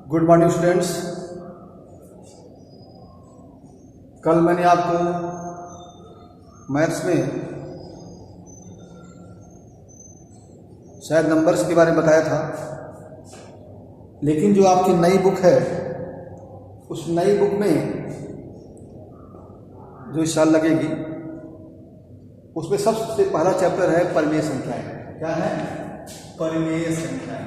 Good morning students. कल मैंने आपको मैथ्स में शायद नंबर्स के बारे में बताया था, लेकिन जो आपकी नई बुक है उस नई बुक में जो इस साल लगेगी उसमें सबसे पहला चैप्टर है परिमेय संख्याएं। क्या है? परिमेय संख्याएं।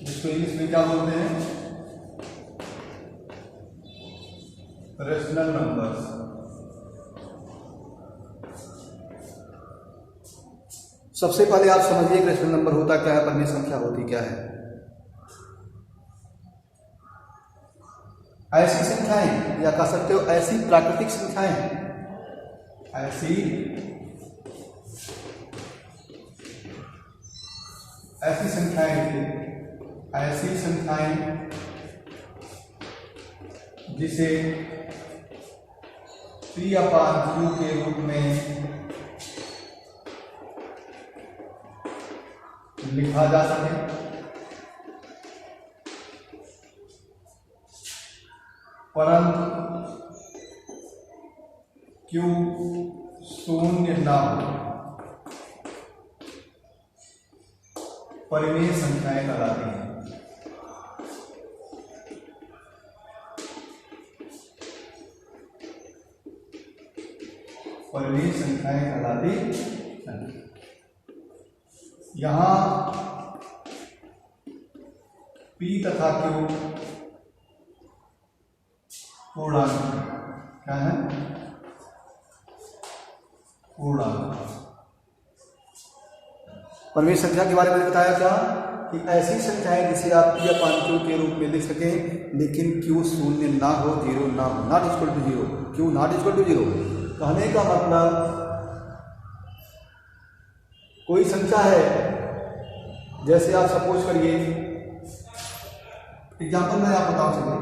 जिसको इंग्लिश में क्या बोलते हैं? Rational numbers. सबसे पहले आप समझिए कि रेशनल नंबर होता क्या है, परिमेय संख्या होती क्या है। ऐसी संख्याएं, या कह सकते हो ऐसी प्राकृतिक संख्याएं, ऐसी संख्याएं जिसे P/Q के रूप में लिखा जा सके, परंतु Q शून्य ना हो, परिमेय संख्याएं कहलाती हैं। परिमेय संख्याएं कहलाती हैं। यहां P तथा Q पूर्णांक क्या है? पूर्णांक। परिमेय संख्या के बारे में बताया क्या कि ऐसी संख्याएं जिसे आप P/Q के रूप में लिख सकें, लेकिन Q शून्य ना हो, जीरो ना हो, not equal to zero. Q not equal to zero कहने का मतलब कोई संख्या है, जैसे आप सपोज करिए, एग्जाम्पल मैं आप बताऊं चलिए,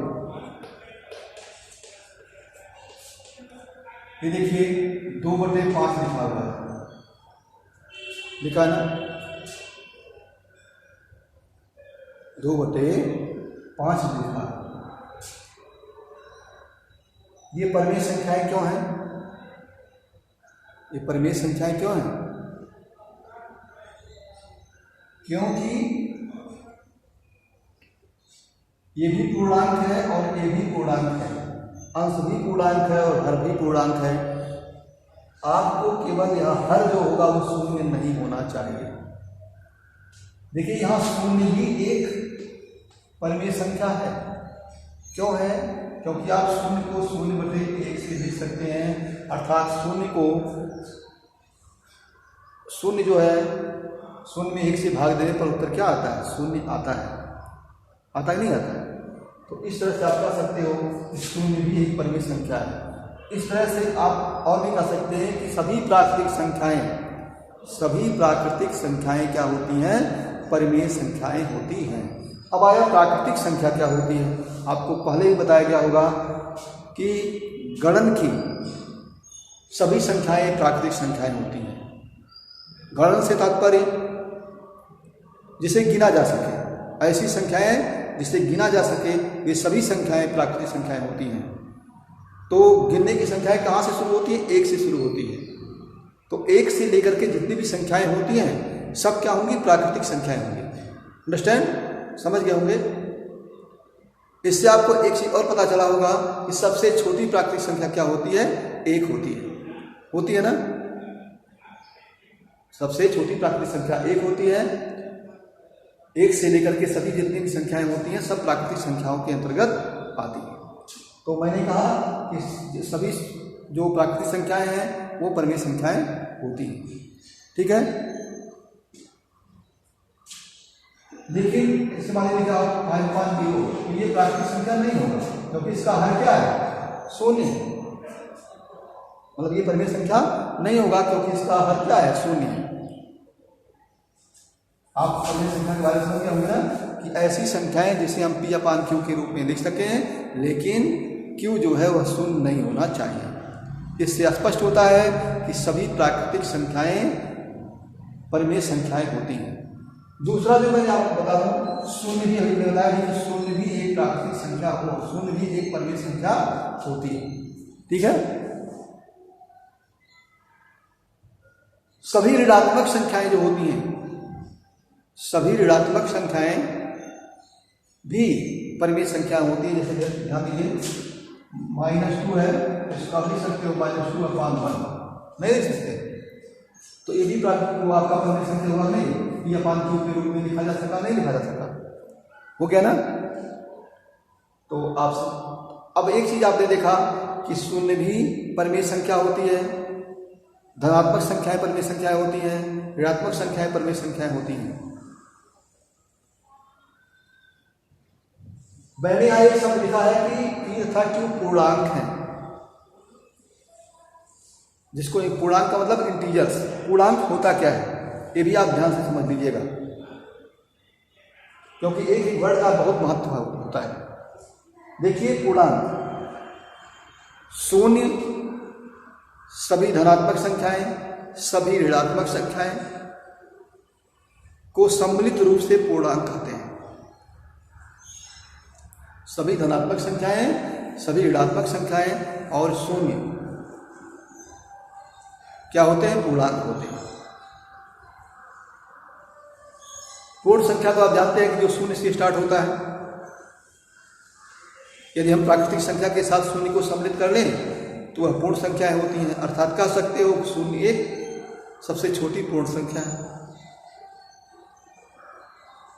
ये देखिए 2/5 लिखा हुआ है, लिखा ना 2/5 लिखा। ये परिमेय संख्याएं क्यों हैं? ये परिमेय संख्याएं क्यों हैं? क्योंकि ये भी पूर्णांक है और ये भी पूर्णांक है, अंश भी पूर्णांक है और हर भी पूर्णांक है। आपको केवल यह हर जो होगा वो शून्य नहीं होना चाहिए। देखिए यहां शून्य भी एक परिमेय संख्या है। क्यों है? क्योंकि आप शून्य को 0/1 से लिख सकते हैं, अर्थात शून्य जो है, शून्य में 1 से भाग देने पर उत्तर क्या आता है? शून्य आता है। आता ही नहीं आता है। तो इस तरह से आप कह सकते हो कि शून्य भी एक परिमेय संख्या है। इस तरह से आप और भी कह सकते हैं कि सभी प्राकृतिक संख्याएं क्या होती हैं? परिमेय संख्याएं होती हैं। अब आया प्राकृतिक संख्या क्या होती है। आपको पहले ही बताया गया होगा कि गणन की सभी संख्याएं प्राकृतिक संख्याएं होती हैं। गणन से तात्पर्य जिसे गिना जा सके, ऐसी संख्याएं जिसे गिना जा सके, वे सभी संख्याएं प्राकृतिक संख्याएं होती हैं। तो गिनने की संख्याएं कहाँ से शुरू होती है? 1 से शुरू होती है। तो 1 से लेकर के जितनी भी संख्याएं होती हैं सब क्या होंगी? प्राकृतिक संख्याएं होंगी। अंडरस्टैंड? समझ गए होंगे। इससे आपको एक चीज और पता चला होगा कि सबसे छोटी प्राकृतिक संख्या क्या होती है? 1 होती है ना। सबसे छोटी प्राकृतिक संख्या 1 होती है। 1 से लेकर के सभी जितनी भी संख्याएं होती हैं सब प्राकृतिक संख्याओं के अंतर्गत आती हैं। तो मैंने कहा कि सभी जो प्राकृतिक संख्याएं हैं वो परिमेय संख्याएं होती हैं। ठीक है। लेकिन इसके बाद लिखा 5/0, ये प्राकृतिक संख्या नहीं होगा, क्योंकि इसका हर क्या है? शून्य है। मतलब ये परिमेय संख्या नहीं होगा क्योंकि इसका हर क्या है? शून्य है। आप परिमेय संख्या के बारे में समझ गए होंगे ना कि ऐसी संख्याएं जिसे हम P/Q के रूप में लिख सकें, लेकिन Q जो है वह शून्य नहीं होना चाहिए। इससे स्पष्ट होता है कि सभी प्राकृतिक संख्याएं परिमेय संख्याएं होती हैं। दूसरा जो मैंने आपको बता दूं, शून्य भी अभी बताया कि शून्य भी एक प्राकृतिक संख्या हो, शून्य भी एक परिमेय संख्या होती है। ठीक है। सभी ऋणात्मक संख्याएं जो होती हैं, सभी ऋणात्मक संख्याएं भी परिमेय संख्या होती है। जैसे ध्यान दीजिए, -2 है, इसको आप लिख सकते हो -2/1, नहीं लिख सकते तो ये भी प्राकृतिक वो आपका परिमेय संख्या हुआ नहीं, P/Q के रूप में लिखा जा सका, नहीं लिखा जा सका, हो गया ना। तो आप अब एक चीज आपने देखा कि शून्य भी परिमेय संख्या होती है, धनात्मक संख्याएं परिमेय संख्याएं होती हैं, ऋणात्मक संख्याएं परिमेय संख्याएं होती हैं। मैंने यहाँ एक शब्द लिखा है कि P तथा Q पूर्णांक हैं, जिसको एक पूर्णांक का मतलब इंटीजर्स। पूर्णांक होता क्या है ये भी आप ध्यान से समझ लीजिएगा, क्योंकि एक एक वर्ड का बहुत महत्व होता है। देखिए पूर्णांक, शून्य सभी धनात्मक संख्याएं, सभी ऋणात्मक संख्याएं को सम्मिलित रूप से पूर्णांक कहते हैं। सभी धनात्मक संख्याएं, सभी ऋणात्मक संख्याएं और शून्य क्या होते हैं? पूर्णांक होते हैं। पूर्ण संख्या तो आप जानते हैं कि जो शून्य से स्टार्ट होता है। यदि हम प्राकृतिक संख्या के साथ शून्य को सम्मिलित कर लें तो वह पूर्ण संख्याएं होती हैं। अर्थात कह सकते हो शून्य एक सबसे छोटी पूर्ण संख्या है,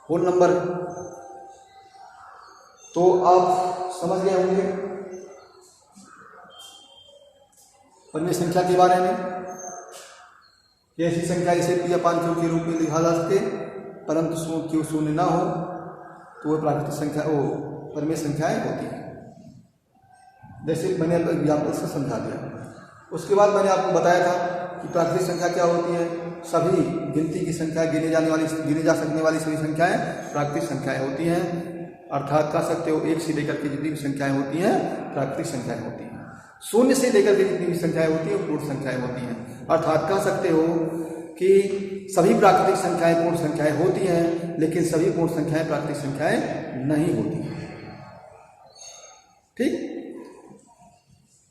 होल नंबर। तो आप समझ गए होंगे परिमेय संख्या के बारे में। ऐसी संख्या इसे P/Q के रूप में लिखा जा सके, परंतु Q शून्य ना हो तो वह प्राकृतिक संख्या, वो परिमेय संख्याएं होती हैं। जैसे मैंने एग्जाम्पल से समझा दिया। उसके बाद मैंने आपको बताया था कि प्राकृतिक संख्या क्या होती है। सभी गिनती की संख्या, गिने जा सकने वाली सभी संख्याएं प्राकृतिक संख्याएं होती हैं। अर्थात कह सकते हो एक से लेकर के जितनी भी संख्याएं होती हैं प्राकृतिक संख्याएं होती हैं। शून्य से लेकर के जितनी भी संख्याएं होती हैं पूर्ण संख्याएं होती हैं। अर्थात कह सकते हो कि सभी प्राकृतिक संख्याएं पूर्ण संख्याएं होती हैं, लेकिन सभी पूर्ण संख्याएं प्राकृतिक संख्याएं नहीं होती हैं। ठीक।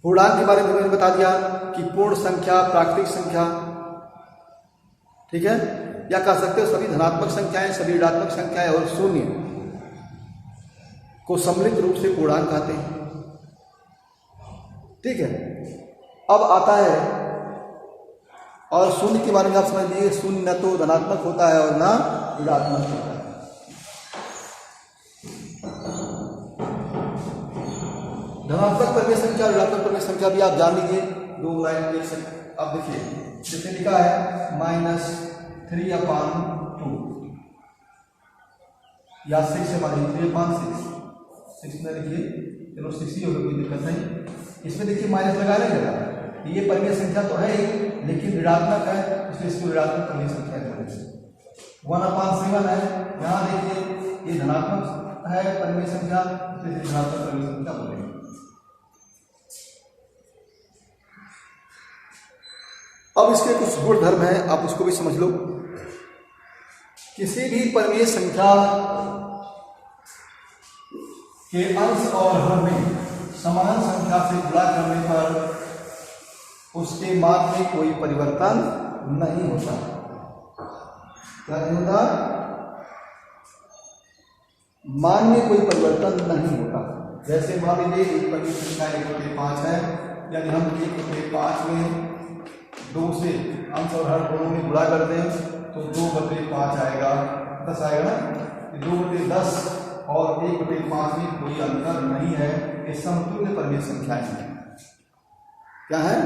पूर्णांक के बारे में मैंने बता दिया कि पूर्ण संख्या, प्राकृतिक संख्या, ठीक है, या कह सकते हो सभी धनात्मक संख्याएं, सभी ऋणात्मक संख्याएं और शून्य को सम्मिलित रूप से पूर्णांक कहते हैं। ठीक है। अब आता है, और शून्य के बारे में आप समझ लीजिए, शून्य न तो धनात्मक होता है और न ऋणात्मक होता है। धनात्मक परिमेय संख्या, ऋणात्मक परिमेय संख्या भी आप जान लीजिए। दो लाइन देख सकते। अब देखिए जैसे लिखा है -3/2 या 6 से मान लीजिए 3/6 में लिखिए, चलो 6 ही होगा, कोई दिक्कत नहीं। इसमें देखिए माइनस लगा नहीं लगा, ये परिमेय संख्या तो है ही, लेकिन ऋणात्मक है, इसलिए इसको ऋणात्मक परिमेय संख्या करेंगे। 1/7 है, यहाँ देखिए ये धनात्मक है परिमेय संख्या, इसलिए धनात्मक परिमेय संख्या बोलेंगे। अब इसके कुछ गुणधर्म हैं, आप उसको भी समझ लो। किसी भी परिमेय संख्या के अंश और हर में समान संख्या से गुणा करने पर उसके मान में कोई परिवर्तन नहीं होता। क्या नहीं होता? मान में कोई परिवर्तन नहीं होता। जैसे मान लीजिए एक परिमेय संख्या 1/5 है, यानी हम 1/5 में 2 से अंश और हर दोनों में गुणा कर दें तो 2/5 आएगा, 10 आएगा ना। 2/10 और 1/5 में कोई अंतर नहीं है। ये समतुल्य परिमेय संख्याएं हैं। क्या है?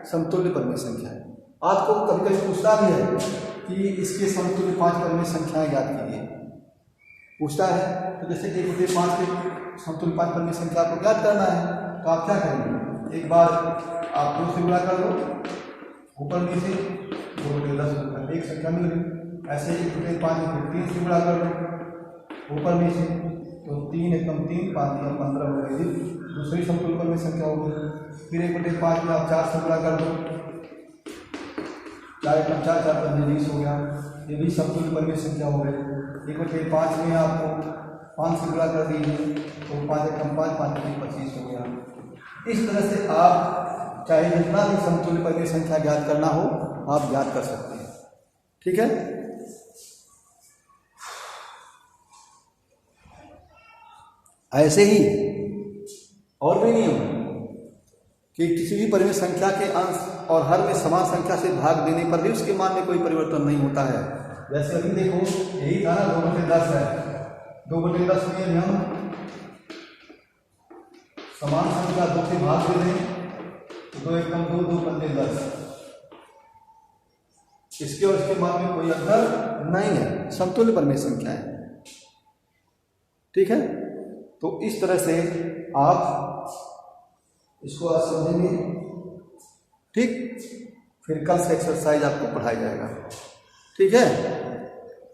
समतुल्य परिमेय संख्या है। आपको कभी कभी पूछता भी है कि इसके समतुल्य 5 परिमेय संख्याएं ज्ञात कीजिए, पूछता है। तो जैसे 1/5 के समतुल्य 5 परिमेय संख्या आपको ज्ञात करना है, तो आप क्या करेंगे? एक बार आप 2 से गुणा कर लो, ऊपर नीचे 2/10 एक संख्या मिल गई। ऐसे 1/5 में 3 से गुणा कर लो, ऊपर नीचे, तो 3 एकम 3, 5 एकम 15 हो गई, दूसरी समतुल्य परिमेय संख्या होगी। फिर 1/5 में आप 4 से गुणा कर दो, 4 × 4 4 × 20 हो गया, ये भी समतुल्य परिमेय संख्या हो गई। 1/5 में आपको 5 से गुणा कर दीजिए तो 5 × 5 5 × 25 हो गया। इस तरह से आप चाहे जितना भी समतुल्य परिमेय संख्या ज्ञात करना हो आप ज्ञात कर सकते हैं। ठीक है, ऐसे ही और भी नियम कि किसी भी परिमेय संख्या के अंश और हर में समान संख्या से भाग देने पर भी उसके मान में कोई परिवर्तन नहीं होता है। जैसे अभी देखो यही था ना 2/10 है, 2/10 में हम समान संख्या 2 से भाग दे दें तो 2 × 2 2 × 10, इसके और इसके मान में कोई अंतर नहीं है, समतुल्य परिमेय संख्या है। ठीक है, तो इस तरह से आप इसको आज समझेंगे। ठीक, फिर कल से एक्सरसाइज आपको पढ़ाया जाएगा। ठीक है,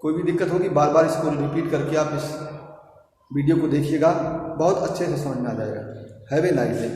कोई भी दिक्कत होगी बार बार इसको रिपीट करके आप इस वीडियो को देखिएगा, बहुत अच्छे से समझ में आ जाएगा। Have a nice day.